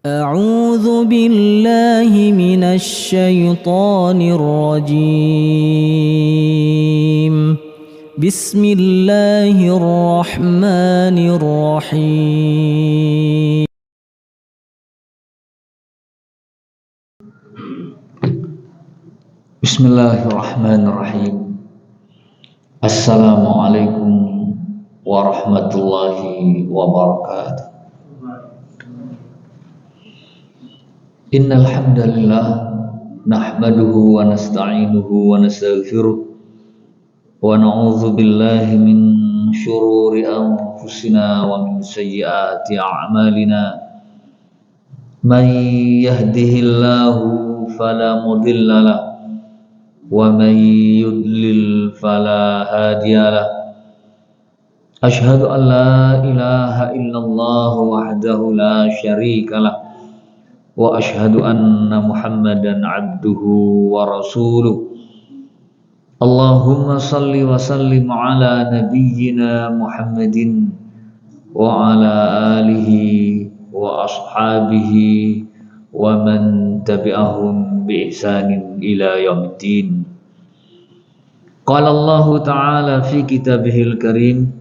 أعوذ بالله من الشيطان الرجيم. بسم الله الرحمن الرحيم. Bismillahirrahmanirrahim. Assalamualaikum warahmatullahi wabarakatuh. Innal hamdalillah nahmaduhu wa nasta'inuhu wa nastaghfiruh wa na'udzu billahi min shururi anfusina wa min sayyiati a'malina. May yahdihillahu fala mudilla lahu wa man yudlil fala hadiya lahu. Asyhadu an la ilaha illallah wahdahu la syarika lah wa asyhadu anna Muhammadan abduhu wa rasuluh. Allahumma salli wa sallim ala nabiyyina Muhammadin wa ala alihi wa ashabihi wa man tabi'ahum bi ihsanin ila yaumiddin. Qala Allah ta'ala fi kitabihil karim,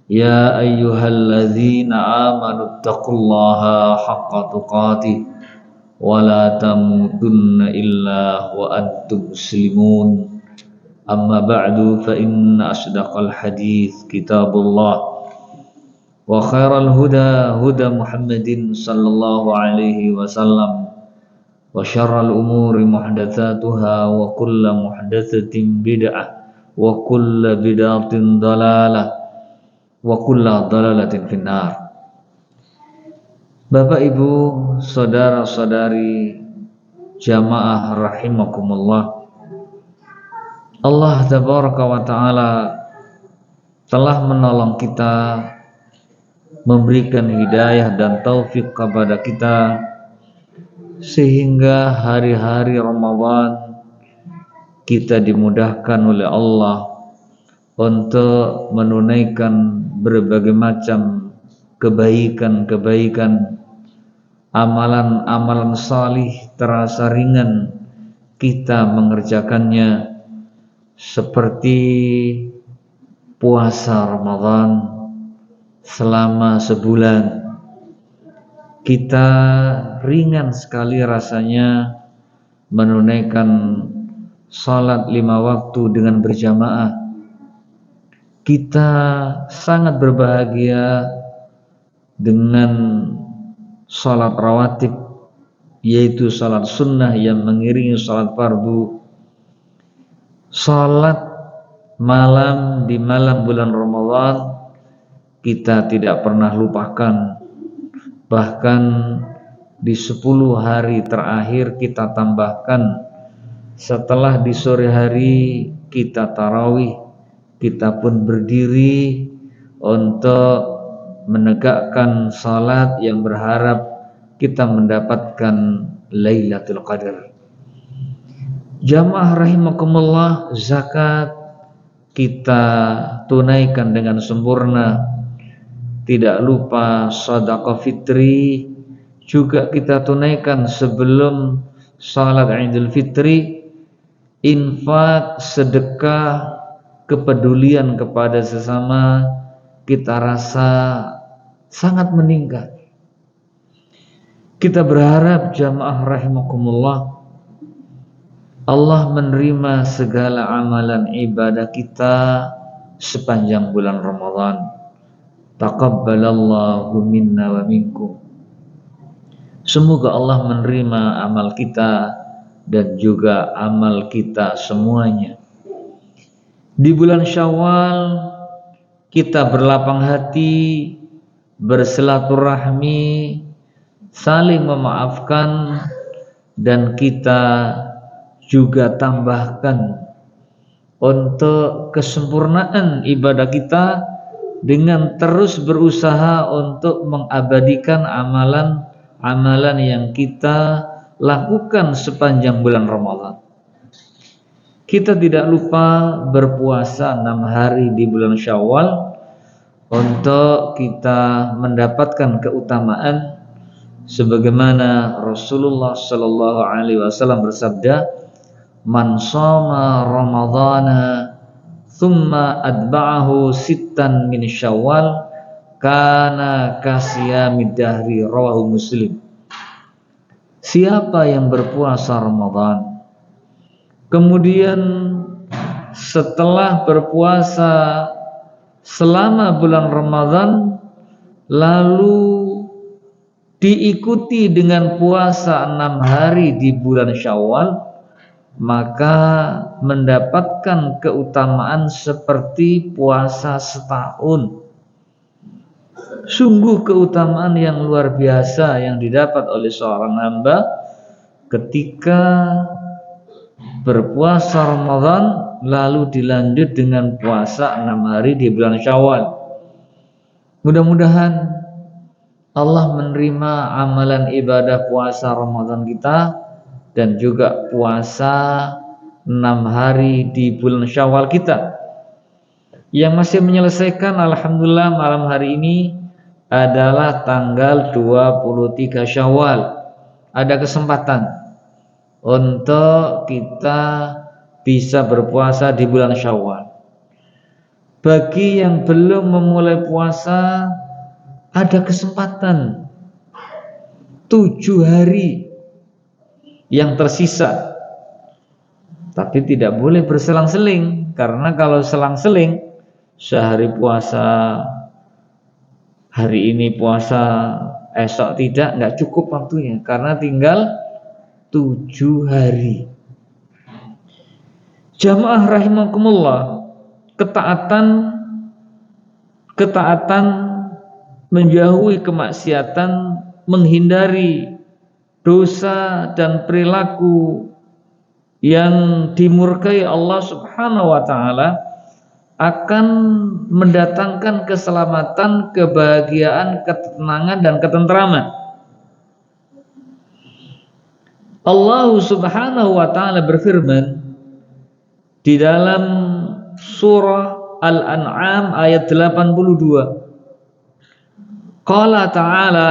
ya ayyuhalladzina amanu taqullaha haqqa tuqatih wa la tamutunna illa wa antum muslimun. Amma ba'du, fa inna asdaqal hadits kitabullah wa khairal huda huda Muhammadin sallallahu alaihi wasallam wa syarral umuri muhdatsatuha wa kullu muhdatsatin bid'ah wa kullu bid'atin dalalah wa kullu dalalatin finnar. Bapak Ibu, saudara-saudari jamaah rahimakumullah, Allah tabaraka wa ta'ala telah menolong kita, memberikan hidayah dan taufik kepada kita sehingga hari-hari Ramadan kita dimudahkan oleh Allah untuk menunaikan berbagai macam kebaikan-kebaikan, amalan-amalan salih terasa ringan kita mengerjakannya, seperti puasa Ramadan selama sebulan. Kita ringan sekali rasanya menunaikan salat 5 waktu dengan berjamaah. Kita sangat berbahagia dengan salat rawatib, yaitu salat sunnah yang mengiringi salat fardu. Salat malam di malam bulan Ramadan kita tidak pernah lupakan. Bahkan di 10 hari terakhir kita tambahkan, setelah di sore hari kita tarawih, kita pun berdiri untuk menegakkan salat yang berharap kita mendapatkan Lailatul Qadar. Jamaah rahimakumullah, zakat kita tunaikan dengan sempurna. Tidak lupa sedekah fitri juga kita tunaikan sebelum salat Idul Fitri. Infak, sedekah, kepedulian kepada sesama kita rasa sangat meningkat. Kita berharap jamaah rahimakumullah, Allah menerima segala amalan ibadah kita sepanjang bulan Ramadan. Taqabbalallahu minna wa minkum. Semoga Allah menerima amal kita dan juga amal kita semuanya. Di bulan Syawal kita berlapang hati, bersilaturahmi, saling memaafkan, dan kita juga tambahkan untuk kesempurnaan ibadah kita dengan terus berusaha untuk mengabadikan amalan-amalan yang kita lakukan sepanjang bulan Ramadan. Kita tidak lupa berpuasa 6 hari di bulan Syawal untuk kita mendapatkan keutamaan sebagaimana Rasulullah Shallallahu Alaihi Wasallam bersabda, "Man shoma Ramadhana, thumma adba'ahu sittan min Syawal, kana kasiyamid dahri." Rawahu Muslim. Siapa yang berpuasa Ramadan, kemudian setelah berpuasa selama bulan Ramadan, lalu diikuti dengan puasa 6 hari di bulan Syawal, maka mendapatkan keutamaan seperti puasa setahun. Sungguh keutamaan yang luar biasa yang didapat oleh seorang hamba ketika berpuasa Ramadan lalu dilanjut dengan puasa 6 hari di bulan Syawal. Mudah-mudahan Allah menerima amalan ibadah puasa Ramadan kita dan juga puasa 6 hari di bulan Syawal kita. Yang masih menyelesaikan, alhamdulillah malam hari ini adalah tanggal 23 Syawal. Ada kesempatan untuk kita bisa berpuasa di bulan Syawal. Bagi yang belum memulai puasa, ada kesempatan 7 hari yang tersisa. Tapi tidak boleh berselang-seling, karena kalau selang-seling, sehari puasa, hari ini puasa, esok tidak, nggak cukup waktunya, karena tinggal 7 hari. Jamaah rahimakumullah, ketaatan menjauhi kemaksiatan, menghindari dosa dan perilaku yang dimurkai Allah Subhanahu wa taala akan mendatangkan keselamatan, kebahagiaan, ketenangan dan ketentraman. Allah Subhanahu wa taala berfirman di dalam surah Al-An'am ayat 82. Qala ta'ala,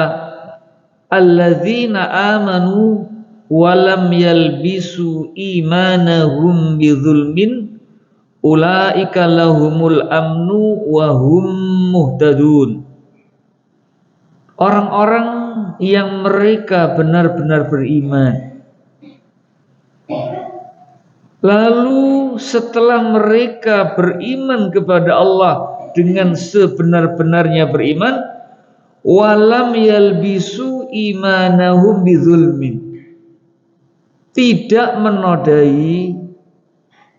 "Alladzina amanu wa lam yalbisu imanahum bidzulmin ulaika lahumul amnu wa hum muhtadun." Orang-orang yang mereka benar-benar beriman, lalu setelah mereka beriman kepada Allah dengan sebenar-benarnya beriman, walam yalbisu imanahum bidzulmin, tidak menodai,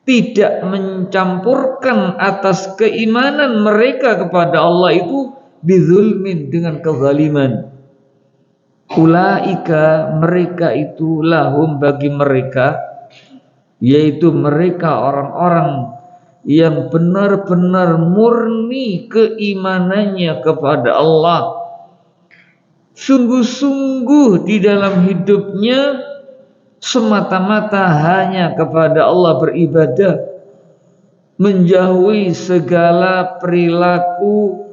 tidak mencampurkan atas keimanan mereka kepada Allah itu bidzulmin, dengan kezaliman. Ulaika, mereka itu, lahum, bagi mereka, yaitu mereka orang-orang yang benar-benar murni keimanannya kepada Allah, sungguh-sungguh di dalam hidupnya semata-mata hanya kepada Allah beribadah, menjauhi segala perilaku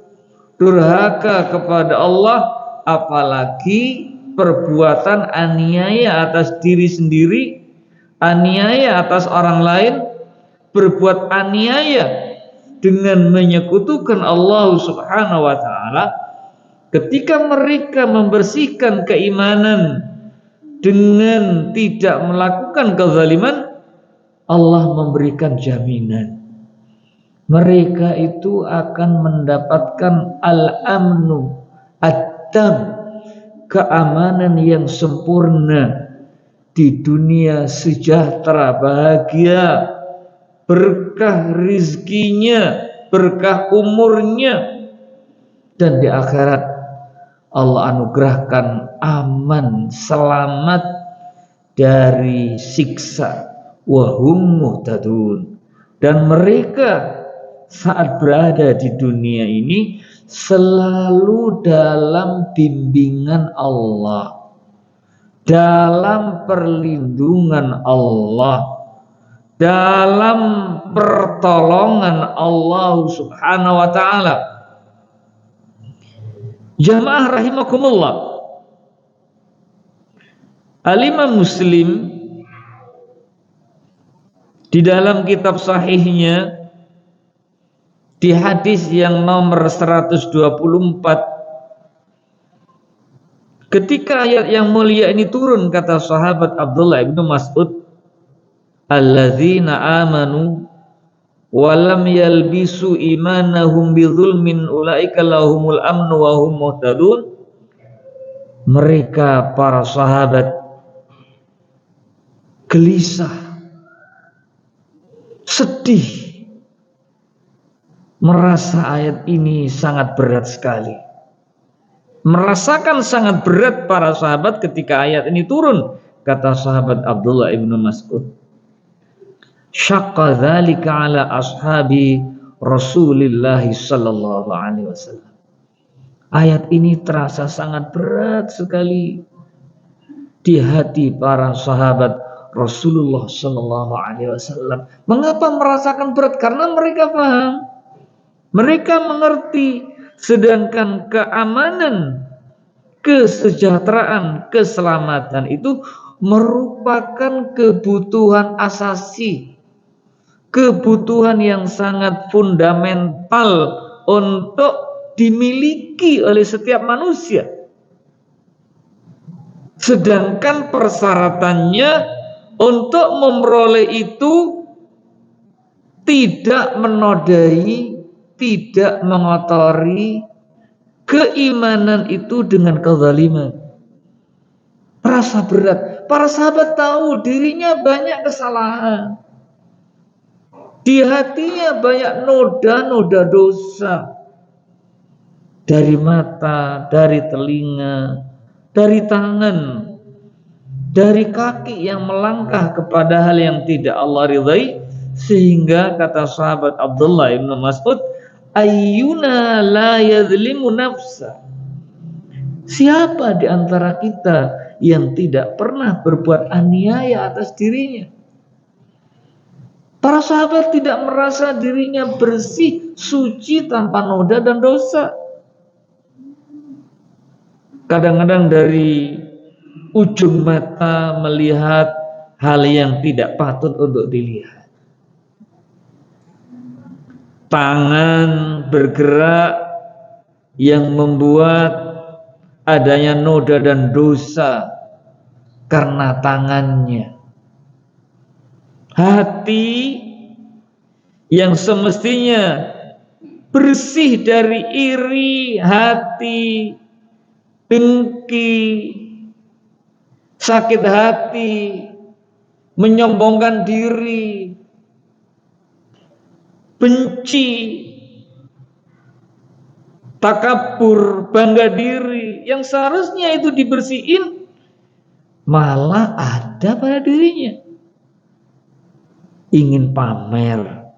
durhaka kepada Allah, apalagi perbuatan aniaya atas diri sendiri, aniaya atas orang lain, berbuat aniaya dengan menyekutukan Allah Subhanahu wa taala. Ketika mereka membersihkan keimanan dengan tidak melakukan kezaliman, Allah memberikan jaminan mereka itu akan mendapatkan al-amnu, at-tam, keamanan yang sempurna di dunia, sejahtera, bahagia, berkah rizkinya, berkah umurnya, dan di akhirat Allah anugerahkan aman, selamat dari siksa, wahum muhtadun, dan mereka saat berada di dunia ini selalu dalam bimbingan Allah, dalam perlindungan Allah, dalam pertolongan Allah Subhanahu wa taala. Jamaah rahimakumullah, Al-Imam Muslim di dalam kitab sahihnya di hadis yang nomor 124, ketika ayat yang mulia ini turun, kata sahabat Abdullah ibnu Mas'ud, alladzina amanu walam yalbisu imanahum bidzulmin ulaika lahumul amnu wa hum muhtadun. Mereka para sahabat gelisah, sedih, merasa ayat ini sangat berat sekali. Merasakan sangat berat para sahabat ketika ayat ini turun, kata sahabat Abdullah ibnu Mas'ud, syaqqa dzalika ala ashabi Rasulillah sallallahu alaihi wasallam. Ayat ini terasa sangat berat sekali di hati para sahabat Rasulullah sallallahu alaihi wasallam. Mengapa merasakan berat? Karena mereka paham, mereka mengerti, sedangkan keamanan, kesejahteraan, keselamatan itu merupakan kebutuhan asasi, kebutuhan yang sangat fundamental untuk dimiliki oleh setiap manusia. Sedangkan persyaratannya untuk memperoleh itu tidak menodai, tidak mengotori keimanan itu dengan kezaliman. Rasa berat. Para sahabat tahu dirinya banyak kesalahan, di hatinya banyak noda-noda dosa, dari mata, dari telinga, dari tangan, dari kaki yang melangkah kepada hal yang tidak Allah ridhai. Sehingga kata sahabat Abdullah ibnu Mas'ud, ayyuna la yadhlimu nafsa, siapa di antara kita yang tidak pernah berbuat aniaya atas dirinya? Para sahabat tidak merasa dirinya bersih, suci, tanpa noda dan dosa. Kadang-kadang dari ujung mata melihat hal yang tidak patut untuk dilihat. Tangan bergerak yang membuat adanya noda dan dosa karena tangannya. Hati yang semestinya bersih dari iri, hati, dengki, sakit hati, menyombongkan diri, benci, takabur, bangga diri, yang seharusnya itu dibersihin, malah ada pada dirinya. Ingin pamer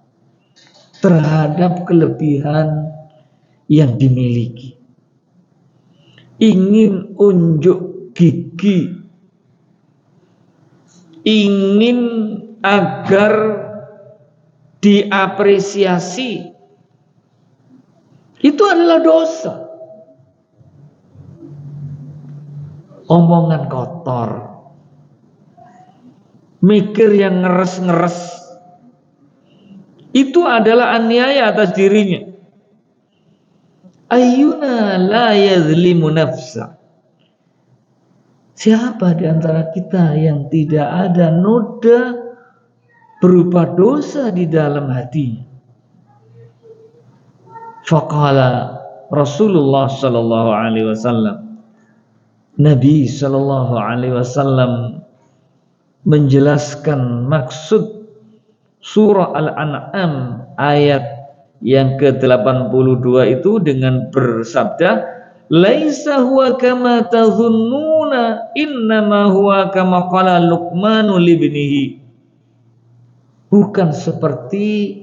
terhadap kelebihan yang dimiliki, ingin unjuk gigi, ingin agar diapresiasi, itu adalah dosa. Omongan kotor, mikir yang ngeres-ngeres, itu adalah aniaya atas dirinya. Ayyuna la yadhlimu nafsa, siapa di antara kita yang tidak ada noda berupa dosa di dalam hatinya? Faqala Rasulullah sallallahu alaihi wasallam, Nabi sallallahu alaihi wasallam menjelaskan maksud surah Al-An'am ayat yang ke-82 itu dengan bersabda, laisa huwa kama tazunnuna innama huwa kama qala Luqmanu libnihi, bukan seperti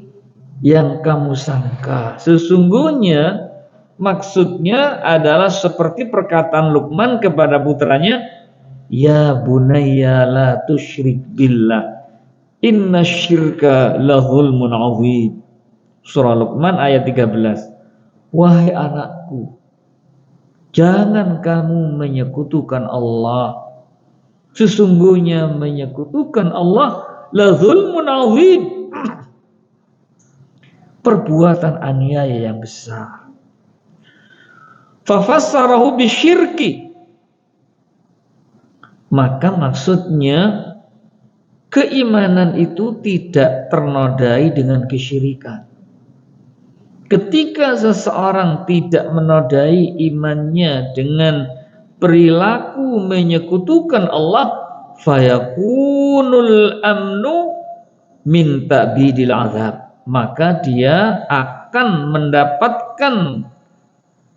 yang kamu sangka, sesungguhnya maksudnya adalah seperti perkataan Luqman kepada putranya, ya bunayya la tusyrik billah inna syirka lahulmun azim. Surah Luqman ayat 13. Wahai anakku, jangan kamu menyekutukan Allah. Sesungguhnya menyekutukan Allah la zulmun azim, perbuatan aniaya yang besar. Fafassarahu bisyirki, maka maksudnya keimanan itu tidak ternodai dengan kesyirikan. Ketika seseorang tidak menodai imannya dengan perilaku menyekutukan Allah, fayakunul amnu min ta'bidil azab, maka dia akan mendapatkan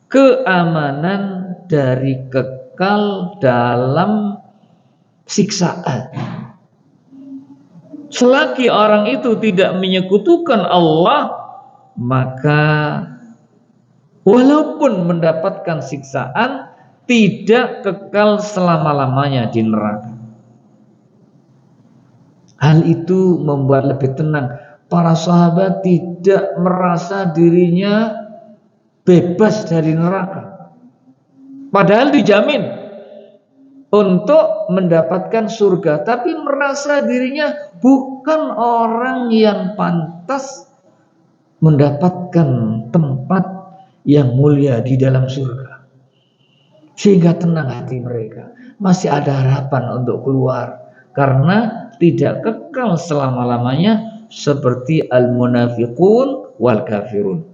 keamanan dari kekal dalam siksaan. Selagi orang itu tidak menyekutukan Allah, maka walaupun mendapatkan siksaan, tidak kekal selama-lamanya di neraka. Hal itu membuat lebih tenang. Para sahabat tidak merasa dirinya bebas dari neraka, padahal dijamin untuk mendapatkan surga, tapi merasa dirinya bukan orang yang pantas mendapatkan tempat yang mulia di dalam surga. Sehingga tenang hati mereka, masih ada harapan untuk keluar, karena tidak kekal selama-lamanya seperti al-munafiqun wal kafirun.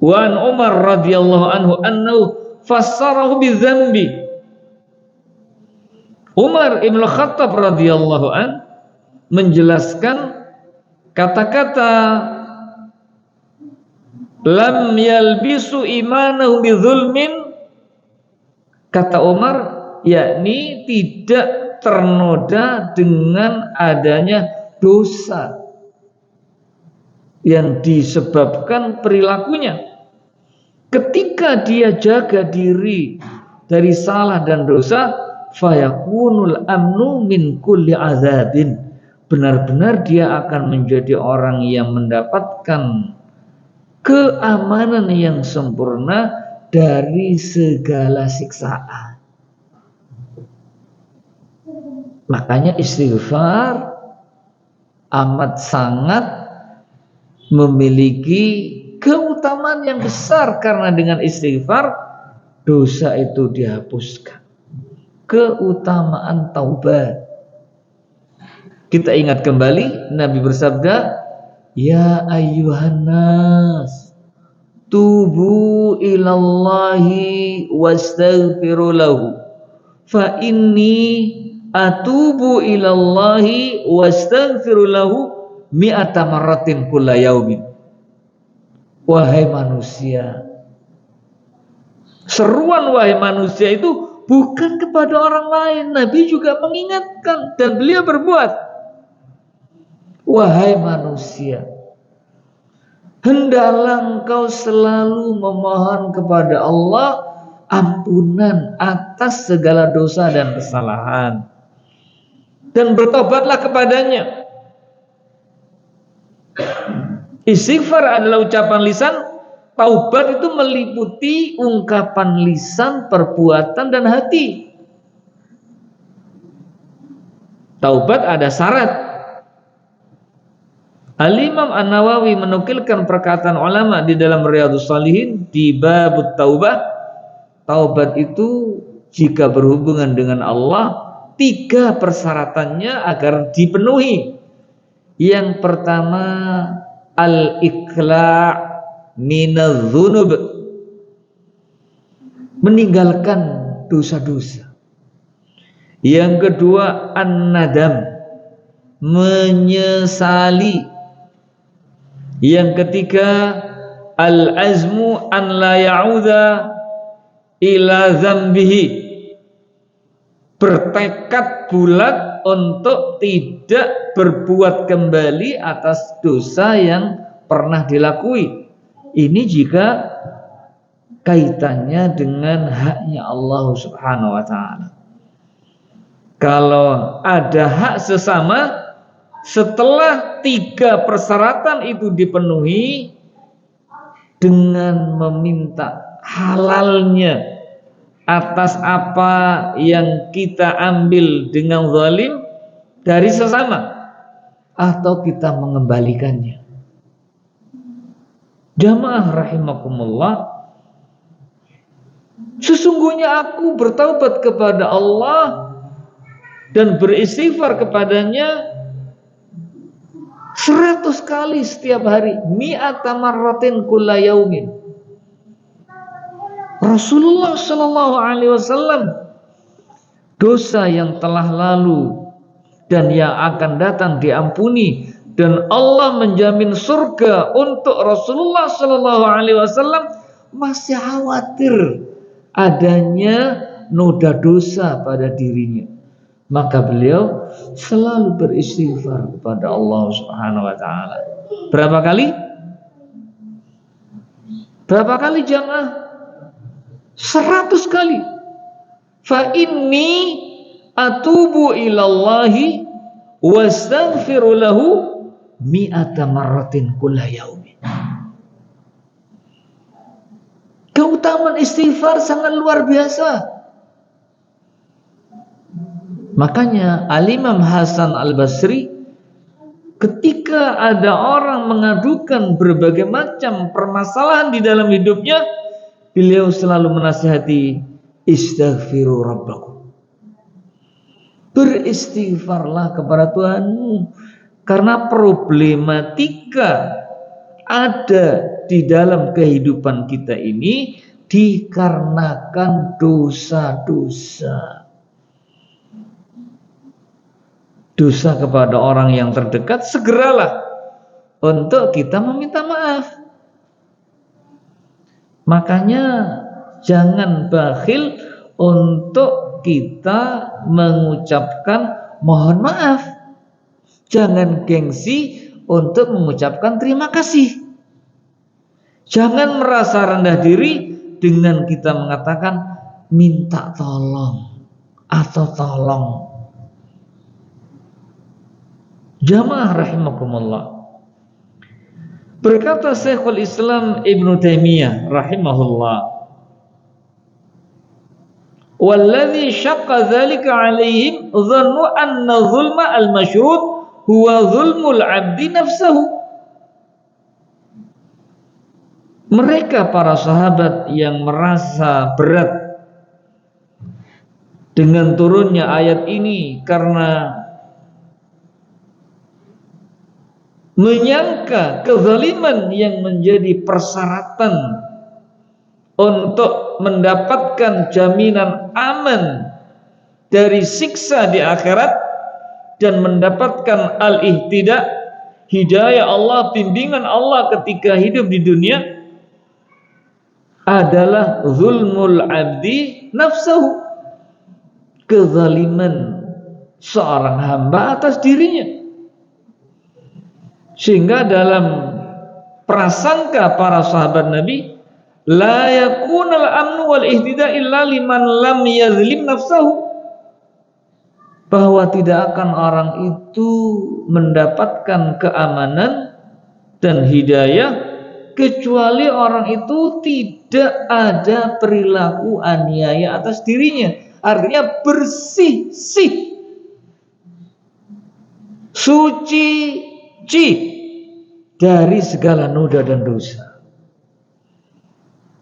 Wa an Umar radhiyallahu anhu annahu fassarahu bidzambi. Umar Ibn Khattab radhiyallahu an menjelaskan kata-kata lam yalbisu imanahu bidzulmin, kata Umar, yakni tidak ternoda dengan adanya dosa yang disebabkan perilakunya. Ketika dia jaga diri dari salah dan dosa, fayakunul amnu min kulli azabin, benar-benar dia akan menjadi orang yang mendapatkan keamanan yang sempurna dari segala siksaan. Makanya istighfar amat sangat memiliki keutamaan yang besar, karena dengan istighfar dosa itu dihapuskan. Keutamaan taubat. Kita ingat kembali Nabi bersabda, ya ayyuhan nas tubu ilallahi wastaghfiru lahu fa inni atubu ilallahi wastaghfiru lahu mi'ata marratin kulla yaumin. Wahai manusia, seruan wahai manusia itu bukan kepada orang lain. Nabi juga mengingatkan dan beliau berbuat, wahai manusia, hendaklah engkau selalu memohon kepada Allah ampunan atas segala dosa dan kesalahan, dan bertobatlah kepadanya. Istighfar adalah ucapan lisan, taubat itu meliputi ungkapan lisan, perbuatan, dan hati. Taubat ada syarat. Al-Imam An-Nawawi menukilkan perkataan ulama di dalam Riyadhus Shalihin di bab taubah. Taubat itu jika berhubungan dengan Allah, 3 persyaratannya agar dipenuhi. Yang pertama, al-iqla' minadz-dzunub, meninggalkan dosa-dosa. Yang kedua, an-nadam, menyesali. Yang ketiga, al-azmu an la ya'udha ila dzambihi, bertekad bulat untuk tidak berbuat kembali atas dosa yang pernah dilakui. Ini jika kaitannya dengan haknya Allah Subhanahu wa ta'ala. Kalau ada hak sesama, setelah 3 persyaratan itu dipenuhi, dengan meminta halalnya atas apa yang kita ambil dengan zalim dari sesama, atau kita mengembalikannya. Jamaah rahimakumullah, sesungguhnya aku bertaubat kepada Allah dan beristighfar kepadanya 100 kali setiap hari, mi'ata marratin kulla yaumin. Rasulullah Shallallahu Alaihi Wasallam, dosa yang telah lalu dan yang akan datang diampuni, dan Allah menjamin surga untuk Rasulullah Shallallahu Alaihi Wasallam, masih khawatir adanya noda dosa pada dirinya. Maka beliau selalu beristighfar kepada Allah Subhanahu Wa Taala. Berapa kali? Berapa kali jamaah? 100 kali. Fa inni atubu ilallahi wastaghfiru lahu mi'ata marratin kulla yaumin. Keutamaan istighfar sangat luar biasa. Makanya Al-Imam Hasan Al-Basri, ketika ada orang mengadukan berbagai macam permasalahan di dalam hidupnya, beliau selalu menasihati, istaghfiru rabbakum, beristighfarlah kepada Tuhanmu, karena problematika ada di dalam kehidupan kita ini dikarenakan dosa-dosa. Dosa kepada orang yang terdekat, segeralah untuk kita meminta maaf. Makanya jangan bakhil untuk kita mengucapkan mohon maaf. Jangan gengsi untuk mengucapkan terima kasih. Jangan merasa rendah diri dengan kita mengatakan minta tolong atau tolong. Jamaah rahimakumullah, berkata Syekhul Islam Ibnu Taimiyah rahimahullah, walladzi syaqqa dzalika 'alaihim dhannu anna zulma al-masyrud huwa zulmul 'abdi nafsahu. Mereka para sahabat yang merasa berat dengan turunnya ayat ini karena menyangka kezaliman yang menjadi persyaratan untuk mendapatkan jaminan aman dari siksa di akhirat dan mendapatkan al-ihtida, hidayah Allah, bimbingan Allah ketika hidup di dunia, adalah zulmul abdi nafsahu, kezaliman seorang hamba atas dirinya. Sehingga dalam prasangka para sahabat Nabi, la yakunal amnu wal ihtida illa liman lam yazlim nafsahu, bahwa tidak akan orang itu mendapatkan keamanan dan hidayah kecuali orang itu tidak ada perilaku aniaya atas dirinya. Artinya bersih, suci dari segala noda dan dosa.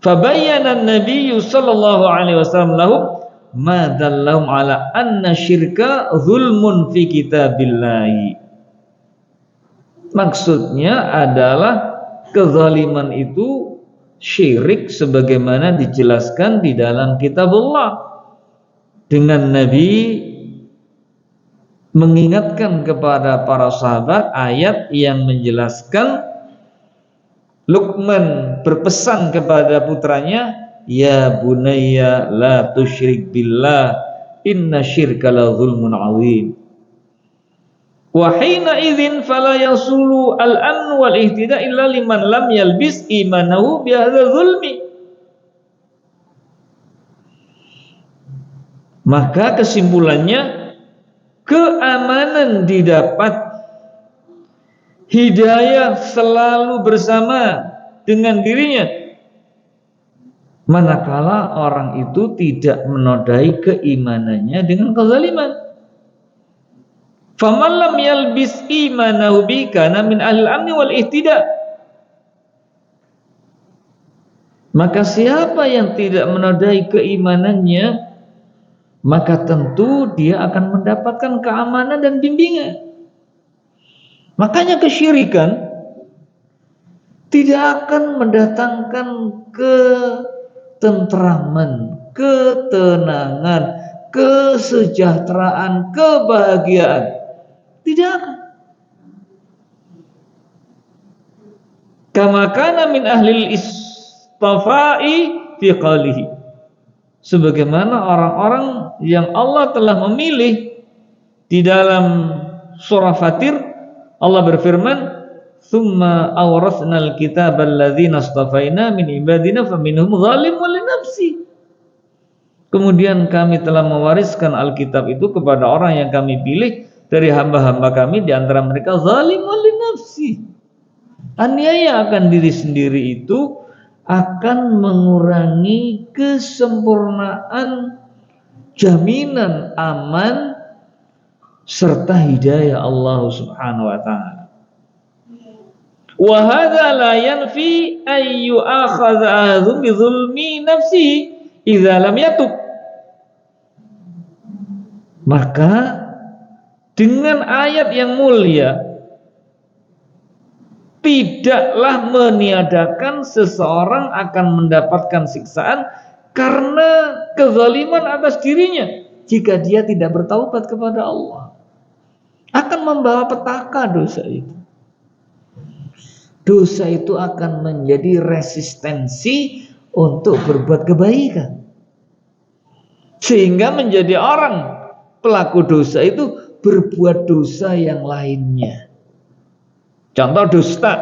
Fabayyana an-nabiy sallallahu alaihi wasallam lahum ma dallahum ala anna syirka zulmun fi kitabillah. Maksudnya adalah kezaliman itu syirik sebagaimana dijelaskan di dalam kitabullah. Dengan Nabi mengingatkan kepada para sahabat ayat yang menjelaskan, Luqman berpesan kepada putranya, ya bunayya la tusyrik billah inna syirka la zulmun azim. Wa hina idzin fala yasulu al-amn wal ihtida illa liman lam yalbis imanahu bi hadzal zulmi. Maka kesimpulannya, keamanan didapat, hidayah selalu bersama dengan dirinya manakala orang itu tidak menodai keimanannya dengan kezaliman. Faman lam yalbis imanahu bi kana min ahlil amni wal ihtida. Maka siapa yang tidak menodai keimanannya, maka tentu dia akan mendapatkan keamanan dan bimbingan. Makanya kesyirikan tidak akan mendatangkan ketentraman, ketenangan, kesejahteraan, kebahagiaan. Tidak akan. Kama kana min ahlil istafai fi qalihi. Sebagaimana orang-orang yang Allah telah memilih di dalam surah Fatir, Allah berfirman, "Tsumma awrasnal kitaba alladzina astafaina min ibadina faminhum zalimun li nafsi." Kemudian kami telah mewariskan Alkitab itu kepada orang yang kami pilih dari hamba-hamba kami, di antara mereka zalimun li nafsi. Aniaya akan diri sendiri itu akan mengurangi kesempurnaan jaminan aman serta hidayah Allah Subhanahu wa taala. Wa hadza la yanfi ay yu'akhadha bi dzulmi nafsihi idza lam yatub. Maka dengan ayat yang mulia tidaklah meniadakan seseorang akan mendapatkan siksaan karena kezaliman atas dirinya jika dia tidak bertaubat kepada Allah. Akan membawa petaka dosa itu. Dosa itu akan menjadi resistensi untuk berbuat kebaikan. Sehingga menjadi orang pelaku dosa itu berbuat dosa yang lainnya. Contoh dusta.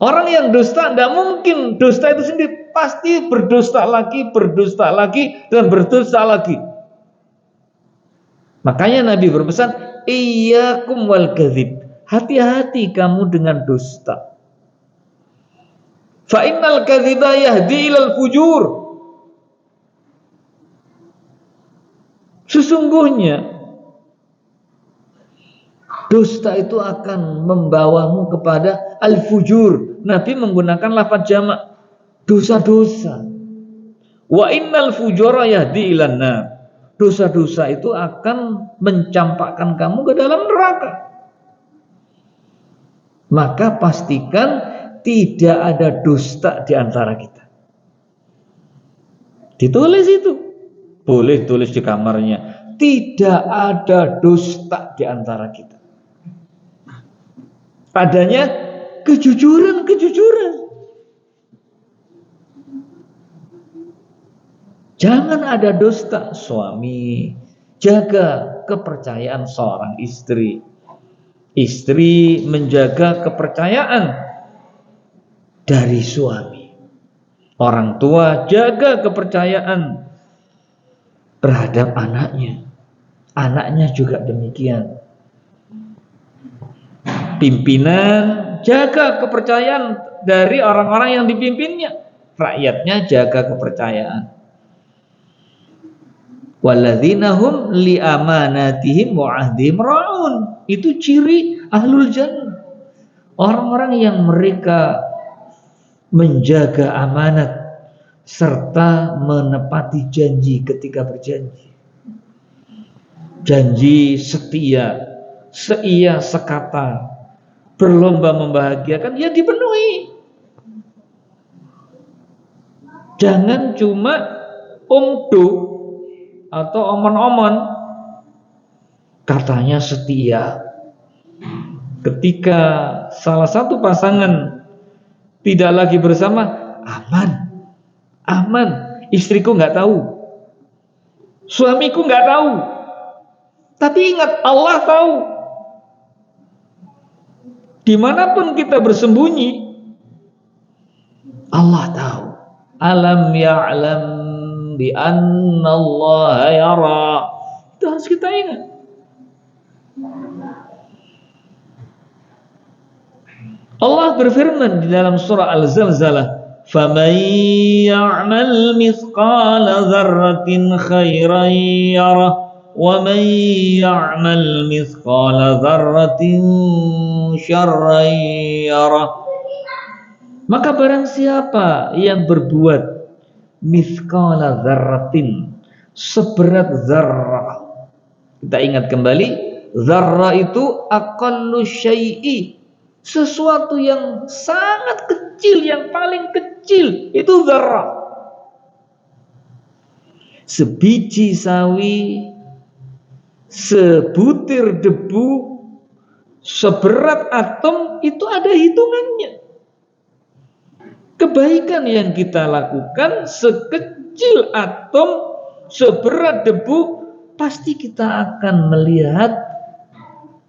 Orang yang dusta tidak mungkin dusta itu sendiri, pasti berdusta lagi, dan berdusta lagi. Makanya Nabi berpesan, iyyakum wal kadzib. Hati-hati kamu dengan dusta. Fa innal kadziba yahdi ilal fujur. Sesungguhnya dusta itu akan membawamu kepada al-fujur. Nabi menggunakan lafaz jamak, dosa-dosa. Wa innal fujura yahdi ilan nar. Dosa-dosa itu akan mencampakkan kamu ke dalam neraka. Maka pastikan tidak ada dusta di antara kita. Ditulis itu. Boleh tulis di kamarnya. Tidak ada dusta di antara kita. Adanya kejujuran. Jangan ada dusta. Suami jaga kepercayaan seorang istri. Istri menjaga kepercayaan dari suami. Orang tua jaga kepercayaan terhadap anaknya. Anaknya juga demikian. Pimpinan jaga kepercayaan dari orang-orang yang dipimpinnya. Rakyatnya jaga kepercayaan. Walladzina hum li amanatihim wa ahdihim ra'un. Itu ciri ahlul jannah. Orang-orang yang mereka menjaga amanat serta menepati janji ketika berjanji. Janji setia, seia sekata, berlomba membahagiakan, ya dipenuhi. Jangan cuma umdu atau omon-omon katanya setia. Ketika salah satu pasangan tidak lagi bersama, aman, istriku nggak tahu, suamiku nggak tahu. Tapi ingat, Allah tahu. Dimanapun kita bersembunyi, Allah tahu. Alam ya'lam bi anna Allah yara. Itu harus kita ingat. Allah berfirman di dalam surah Al-Zalzalah, فمن يعمل مثقال ذرة خيرا يره ومن يعمل مثقال ذرة شرا يره. Maka barang siapa yang berbuat mithqala dzarratin, seberat zarrah. Kita ingat kembali, zarrah itu aqallu syai'i, sesuatu yang sangat kecil, yang paling kecil itu zarrah. Sebiji sawi, sebutir debu, seberat atom, itu ada hitungannya. Kebaikan yang kita lakukan sekecil atom, seberat debu, pasti kita akan melihat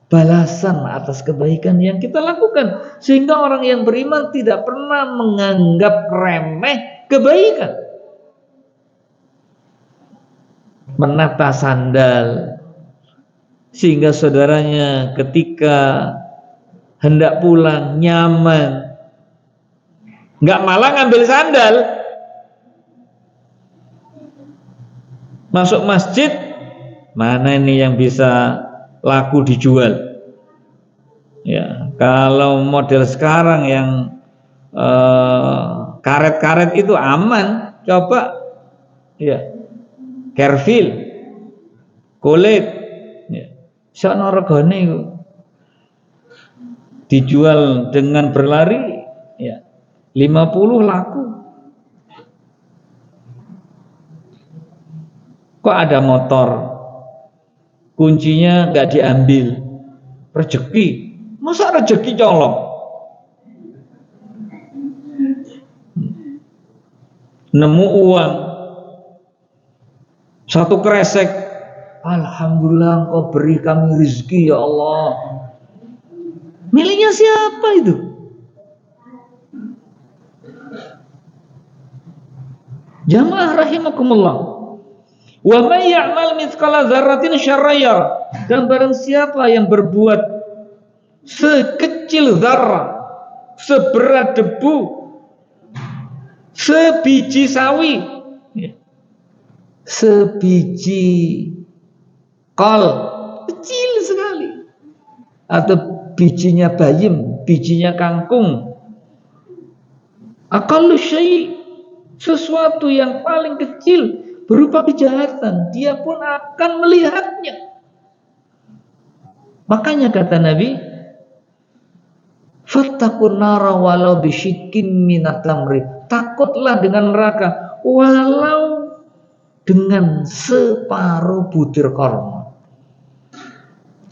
balasan atas kebaikan yang kita lakukan. Sehingga orang yang beriman tidak pernah menganggap remeh kebaikan. Menata sandal sehingga saudaranya ketika hendak pulang nyaman, nggak malah ngambil sandal, masuk masjid, mana ini yang bisa laku dijual. Ya, kalau model sekarang yang karet-karet itu aman, coba ya, Kerfil, kulit, ya, sono regane dijual dengan berlari, ya, 50 laku. Kok ada motor, kuncinya nggak diambil, rezeki, masa rezeki colong? Nemu uang 1 kresek, alhamdulillah Engkau beri kami rezeki ya Allah. Miliknya siapa itu? Jamaah rahimakumullah. Wa may ya'mal mithqala dzarratin syarran yarah. Dan barang siapa yang berbuat sekecil zarrah, seberat debu, sebiji sawi, sebiji kol, kecil sekali, atau bijinya bayam, bijinya kangkung, aqallu syai', sesuatu yang paling kecil berupa kejahatan, dia pun akan melihatnya. Makanya kata Nabi, fattaqun nara walau bisyikkin minat tamri, takutlah dengan neraka walau dengan separuh butir korma.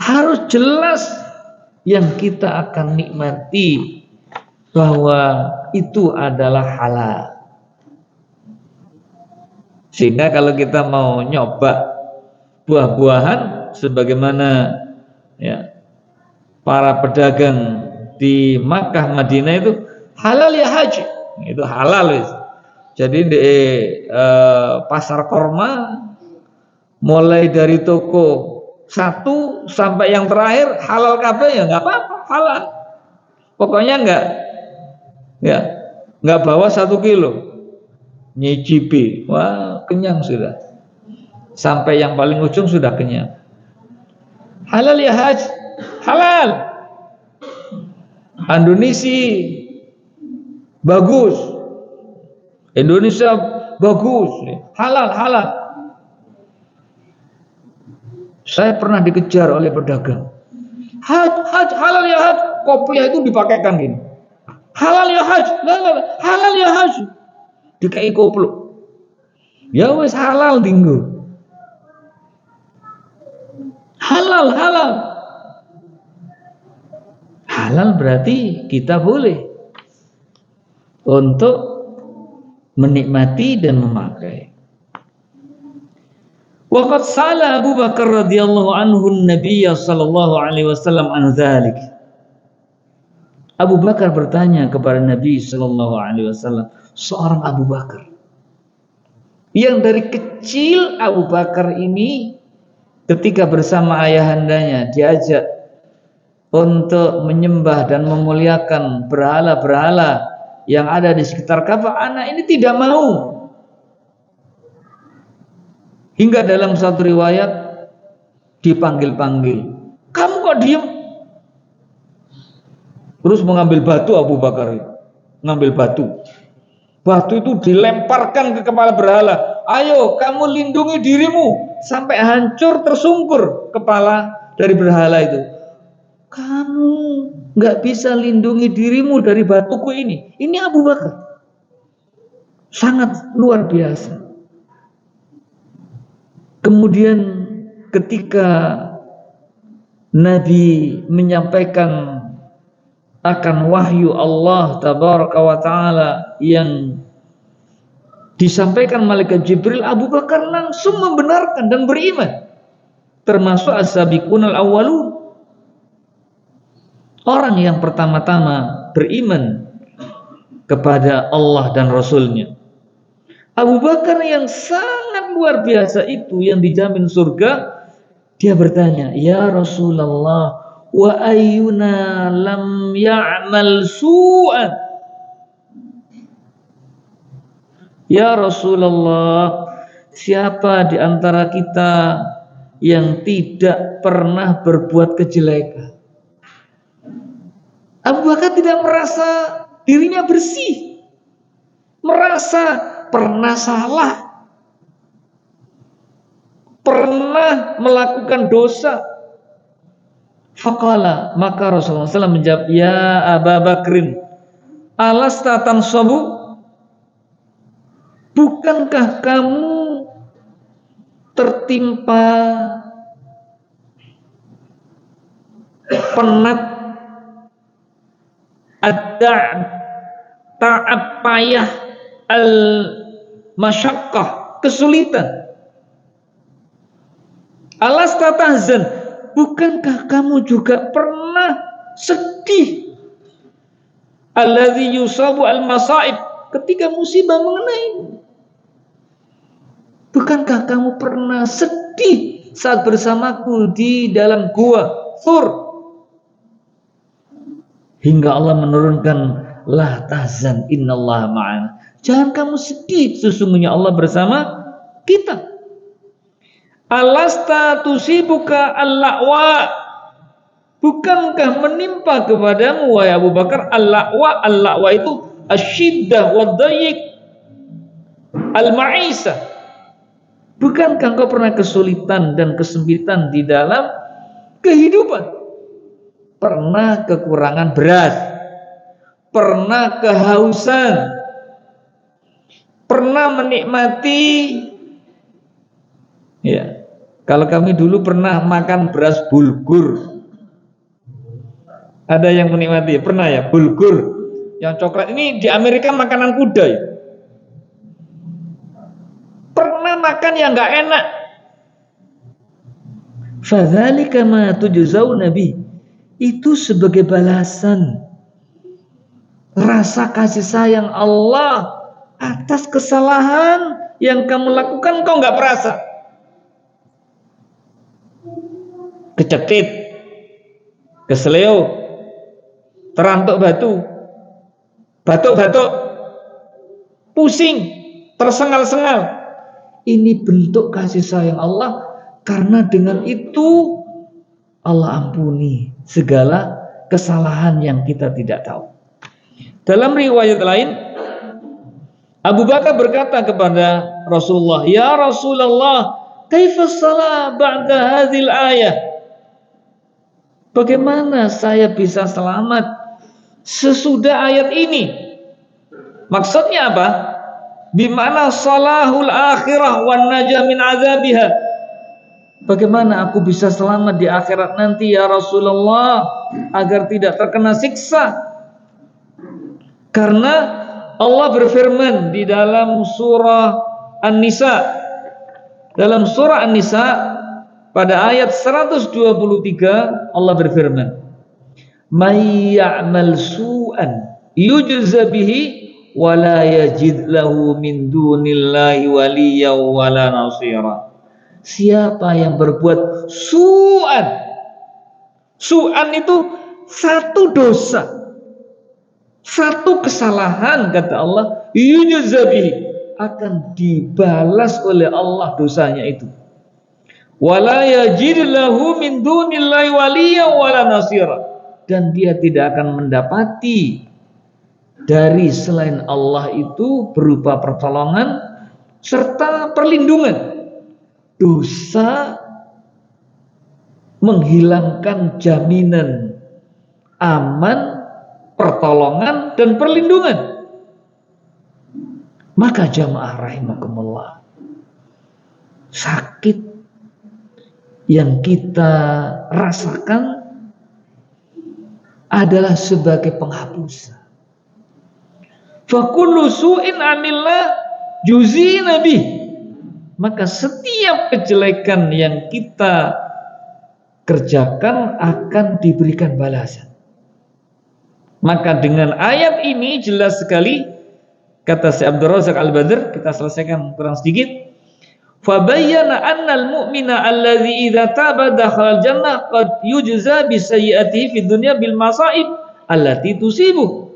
Harus jelas yang kita akan nikmati bahwa itu adalah halal. Sehingga kalau kita mau nyoba buah-buahan sebagaimana ya para pedagang di Makkah Madinah itu halal ya haji, itu halal. Jadi di pasar korma mulai dari toko 1 sampai yang terakhir halal kabeh, ya nggak apa-apa, halal. Pokoknya nggak bawa 1 kilo, nyicipi, wah kenyang sudah. Sampai yang paling ujung sudah kenyang. Halal ya haj, halal. Indonesia bagus, Indonesia bagus, halal, halal. Saya pernah dikejar oleh pedagang. Haj, halal ya haj. Kopiah itu dipakaikan gini. Halal ya haj, halal ya haj. Dikai kopluk. Ya wes halal tinggu. Halal, halal. Halal berarti kita boleh untuk menikmati dan memakai. Waqad sala Abu Bakar radhiyallahu anhu an-nabiy sallallahu alaihi wasallam an dzalik. Abu Bakar bertanya kepada Nabi sallallahu alaihi wasallam, seorang Abu Bakar yang dari kecil Abu Bakar ini ketika bersama ayahandanya diajak untuk menyembah dan memuliakan berhala-berhala yang ada di sekitar Ka'bah, anak ini tidak mau. Hingga dalam satu riwayat dipanggil-panggil, kamu kok diem? Terus mengambil batu Abu Bakar, ngambil batu. Batu itu dilemparkan ke kepala berhala. Ayo kamu lindungi dirimu sampai hancur tersungkur kepala dari berhala itu. Kamu nggak bisa lindungi dirimu dari batuku ini. Ini Abu Bakar. Sangat luar biasa. Kemudian ketika Nabi menyampaikan akan wahyu Allah tabaraka wa ta'ala yang disampaikan malaikat Jibril, Abu Bakar langsung membenarkan dan beriman, termasuk as-sabiqunal awwalun, orang yang pertama-tama beriman kepada Allah dan Rasulnya. Abu Bakar yang sangat luar biasa itu, yang dijamin surga, dia bertanya, ya Rasulullah, wa ayyuna lam ya'mal su'an. Ya Rasulullah, siapa di antara kita yang tidak pernah berbuat kejelekan? Abu Bakar tidak merasa dirinya bersih, merasa pernah salah, pernah melakukan dosa. Faqala, maka Rasulullah SAW menjawab, ya Abu Bakrin, alasta tansabu, bukankah kamu tertimpa penat, ada ta'ab, payah, al-masyaqqah, kesulitan. Alasta tahzan, bukankah kamu juga pernah sedih? Alladzi yusabu al-masaib, ketika musibah mengenai. Bukankah kamu pernah sedih saat bersamaku di dalam gua Thur? Hingga Allah menurunkan, la tahzan innallaha ma'ana. Jangan kamu sedih, sesungguhnya Allah bersama kita. Alasta tusibuka al-la'wa, bukankah menimpa kepadamu wahai Abu Bakar al-la'wa? Al-la'wa itu asyiddah wa dhayiq al-ma'isa. Bukankah engkau pernah kesulitan dan kesempitan di dalam kehidupan? Pernah kekurangan beras, pernah kehausan, pernah menikmati, ya, kalau kami dulu pernah makan beras bulgur. Ada yang menikmati? Pernah ya, bulgur yang coklat ini, di Amerika makanan kuda ya. Pernah makan yang nggak enak. Fadzalika ma tujzauna bi, itu sebagai balasan rasa kasih sayang Allah atas kesalahan yang kamu lakukan, kau nggak merasa. Kecekit, keseleo, terantuk batu, batuk-batuk, pusing, tersengal-sengal. Ini bentuk kasih sayang Allah, karena dengan itu Allah ampuni segala kesalahan yang kita tidak tahu. Dalam riwayat lain, Abu Bakar berkata kepada Rasulullah, ya Rasulullah, kaifa shalah ba'da hadhil ayah? Bagaimana saya bisa selamat sesudah ayat ini? Maksudnya apa? Bimana salahul akhirah wan najah min azabiha. Bagaimana aku bisa selamat di akhirat nanti ya Rasulullah, agar tidak terkena siksa? Karena Allah berfirman di dalam surah An-Nisa, dalam surah An-Nisa pada ayat 123, Allah berfirman, may ya'mal su'an yujza bihi wa la yajid lahu min dunillahi waliyyan wala nasira. Siapa yang berbuat su'an, su'an itu satu dosa, Satu kesalahan kata Allah yujzabihi, akan dibalas oleh Allah dosanya itu. Wala yajid lahu min dunillahi waliya wala nasira, dan dia tidak akan mendapati dari selain Allah itu berupa pertolongan serta perlindungan. Dosa menghilangkan jaminan aman, pertolongan dan perlindungan. Maka jamaah rahimakumullah, sakit yang kita rasakan adalah sebagai penghapusan. Fa kullu su'in amillah juzina bih, maka setiap kejelekan yang kita kerjakan akan diberikan balasan. Maka dengan ayat ini jelas sekali, kata Syekh Abdul Razak Al-Badr, kita selesaikan kurang sedikit. Fa bayyana anna al-mu'mina alladhi idza taba dakhala al-jannah qad yujza bi sayyi'atihi fid dunya bil masa'ib allati tusibu.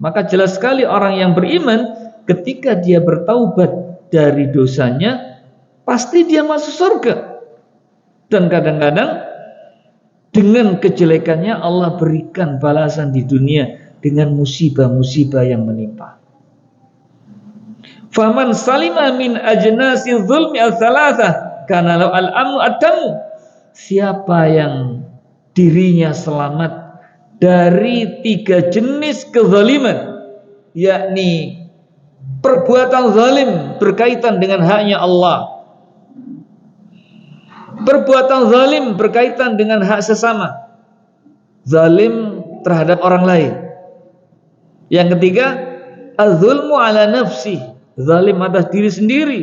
Maka jelas sekali orang yang beriman ketika dia bertaubat dari dosanya pasti dia masuk surga. Dan kadang-kadang dengan kejelekannya Allah berikan balasan di dunia dengan musibah-musibah yang menimpa. Faman salima min ajnasi zulmi al-thalathah kana law al-amnu atamu. Siapa yang dirinya selamat dari 3 jenis kezaliman, yakni perbuatan zalim berkaitan dengan haknya Allah, perbuatan zalim berkaitan dengan hak sesama, zalim terhadap orang lain. Yang ketiga, az-zulmu ala nafsi, zalim atas diri sendiri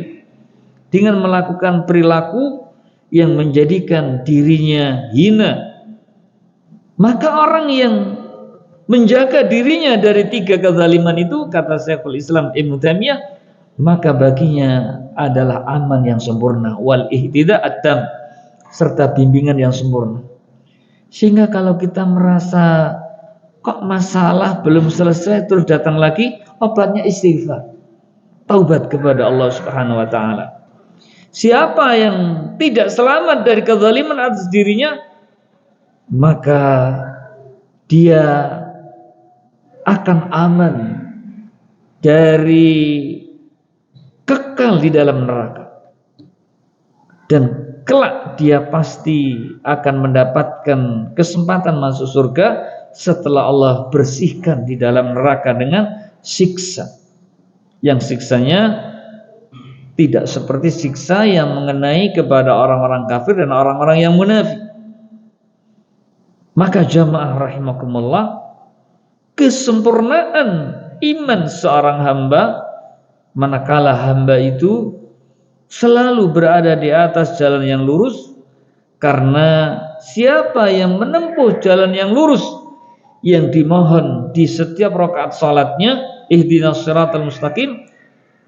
dengan melakukan perilaku yang menjadikan dirinya hina. Maka orang yang menjaga dirinya dari 3 kezaliman itu, kata Syekhul Islam Ibnu Taimiyah, maka baginya adalah aman yang sempurna, wal ihtida at-tam, serta bimbingan yang sempurna. Sehingga kalau kita merasa kok masalah belum selesai terus datang lagi, obatnya istighfar, taubat kepada Allah Subhanahu wa taala. Siapa yang tidak selamat dari kezaliman atas dirinya, maka dia akan aman dari kekal di dalam neraka, dan kelak dia pasti akan mendapatkan kesempatan masuk surga setelah Allah bersihkan di dalam neraka dengan siksa, yang siksanya tidak seperti siksa yang mengenai kepada orang-orang kafir dan orang-orang yang munafik. Maka jamaah rahimakumullah, kesempurnaan iman seorang hamba manakala hamba itu selalu berada di atas jalan yang lurus, karena siapa yang menempuh jalan yang lurus yang dimohon di setiap rakaat salatnya, ihdinas siratal mustaqim,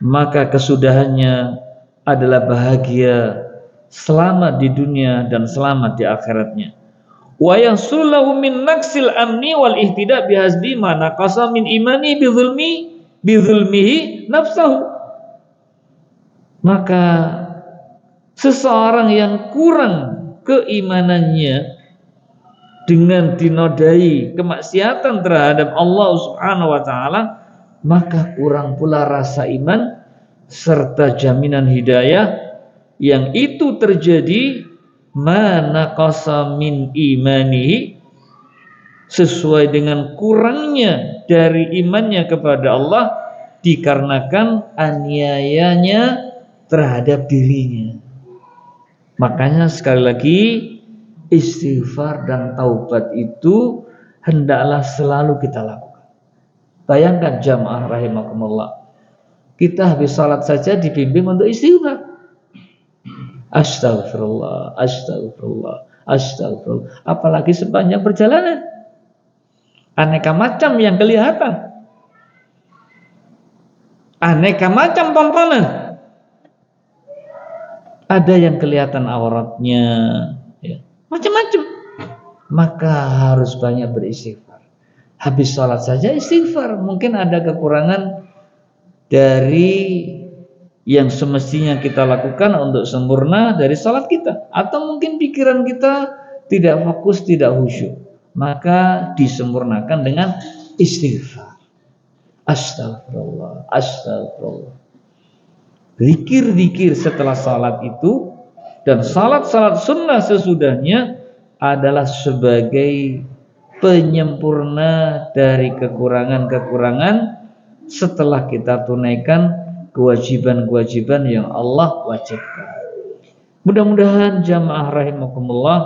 maka kesudahannya adalah bahagia, selamat di dunia dan selamat di akhiratnya. Wa yahsullahu min naksil amni wal ihtida bihasbi ma naqasa min imani bizulmihi nafsahu. Maka seseorang yang kurang keimanannya dengan dinodai kemaksiatan terhadap Allah Subhanahu wa taala, maka kurang pula rasa iman serta jaminan hidayah, yang itu terjadi mana qasa min imanihi, sesuai dengan kurangnya dari imannya kepada Allah dikarenakan aniayanya terhadap dirinya. Makanya sekali lagi, istighfar dan taubat itu hendaklah selalu kita lakukan. Bayangkan jamaah rahimakumullah, kita habis salat saja dibimbing untuk istighfar. Astagfirullah, astagfirullah, astagfirullah. Apalagi sepanjang perjalanan, aneka macam yang kelihatan, aneka macam tontonan. Ada yang kelihatan auratnya, ya, macam-macam. Maka harus banyak beristighfar, habis sholat saja istighfar. Mungkin ada kekurangan dari yang semestinya kita lakukan untuk sempurna dari sholat kita, atau mungkin pikiran kita tidak fokus, tidak khusyuk, maka disempurnakan dengan istighfar. Astagfirullah, astagfirullah. Zikir-zikir setelah salat itu dan salat-salat sunnah sesudahnya adalah sebagai penyempurna dari kekurangan-kekurangan setelah kita tunaikan kewajiban-kewajiban yang Allah wajibkan. Mudah-mudahan jamaah rahimakumullah,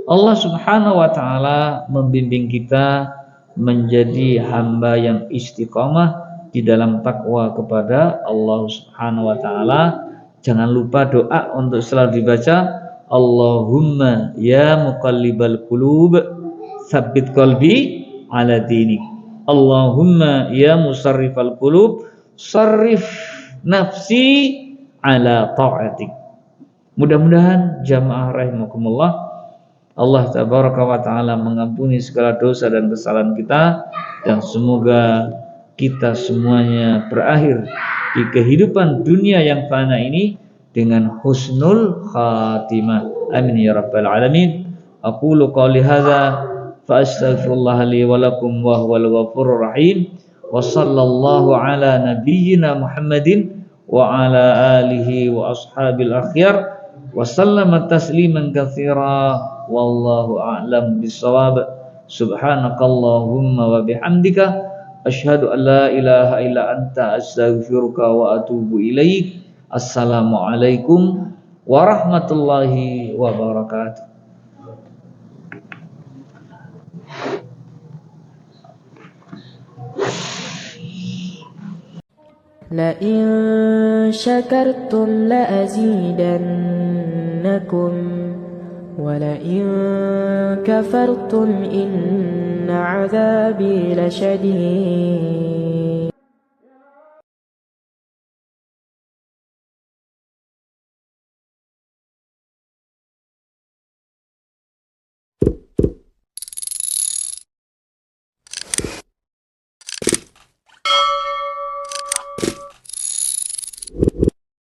Allah Subhanahu wa taala membimbing kita menjadi hamba yang istiqamah di dalam takwa kepada Allah Subhanahu wa taala. Jangan lupa doa untuk selalu dibaca, Allahumma ya muqallibal qulub tsabbit qalbi ala dinik. Allahumma ya musarrifal qulub sarrif nafsi ala ta'atik. Mudah-mudahan jamaah rahimakumullah, Allah tabaraka wa taala mengampuni segala dosa dan kesalahan kita, dan semoga kita semuanya berakhir di kehidupan dunia yang fana ini dengan husnul khatimah. Amin ya rabbal alamin. Aqulu qawli hadza fa astaghfirullah li wa lakum wa huwal ghafurur rahim. Wa sallallahu ala nabiyyina Muhammadin wa ala alihi wa ashabil akhyar wa sallama tasliman katsira. Wallahu a'lam bissawab. Subhanakallahumma wa bihamdika asyhadu an la ilaha illa anta astaghfiruka wa atubu ilaik. Assalamualaikum warahmatullahi wabarakatuh. لئن شكرتم لأزيدنكم ولئن كفرتم إن عذابي لشديد